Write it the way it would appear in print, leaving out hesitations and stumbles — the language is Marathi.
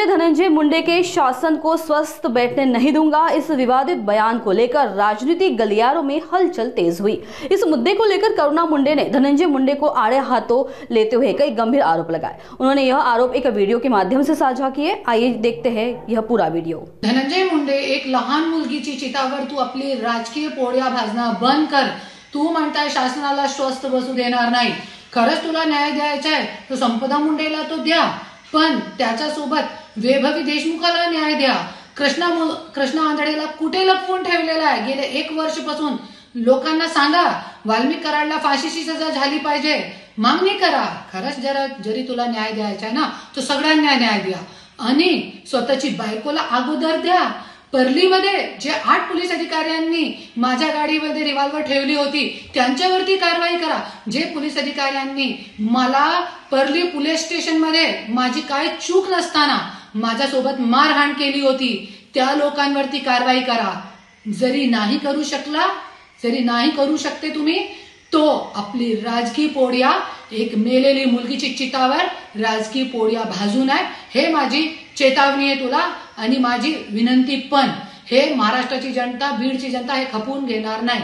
मुख्यमंत्री धनंजय मुंडे के शासन को स्वस्थ बैठने नहीं दूंगा, इस विवादित बयान को लेकर राजनीतिक गलियारों में हलचल तेज हुई। इस मुद्दे को लेकर करुणा मुंडे ने धनंजय मुंडे को आड़े हाथों लेते हुए कई गंभीर आरोप लगाए। उन्होंने यह आरोप एक वीडियो के माध्यम से साझा किए। आइए देखते हैं यह पूरा वीडियो। धनंजय मुंडे, एक लहान मुलगीची चितावर तू आपली राजकीय पोळ्या भाजणं बंद कर। तू म्हणताय शासनाला स्वस्थ बसू देणार नाही। खरंच तुला न्याय द्यायचा आहे तर संपदा मुंडेला तो द्या, पण त्याच्यासोबत वैभवी देशमुखाला न्याय द्या। कृष्णा आंधळेला कुठे लपवून ठेवलेला आहे गेले 1 वर्षापासून? लोकांना सांगा, वाल्मिक कराडला फाशीची सजा झाली पाहिजे, मागणी करा। खरंच जरी तुला न्याय द्यायचा आहे ना, तो सगळ्यांना न्याय द्या आणि स्वतःची बायकोला अगोदर द्या। परलीमध्ये जे 8 पोलीस अधिकाऱ्यांनी माझ्या गाडीमध्ये रिव्हॉल्वर ठेवली होती त्यांच्यावरती कारवाई करा। जे पोलीस अधिकाऱ्यांनी मला परली पोलीस स्टेशन मध्ये माझी काय चूक नसताना माझ्यासोबत मारहाण केली होती त्या लोकांवरती कारवाई करा। जरी नाही करू शकते तुम्ही, तो आपली राजकीय पोळ्या, एक मेलेली मुलगीची चितावर राजकीय पोळ्या भाजून आहे। हे माझी चेतावणी आहे तुला आणि माझी विनंती पण, हे महाराष्ट्राची जनता, बीडची जनता हे खपवून घेणार नाही।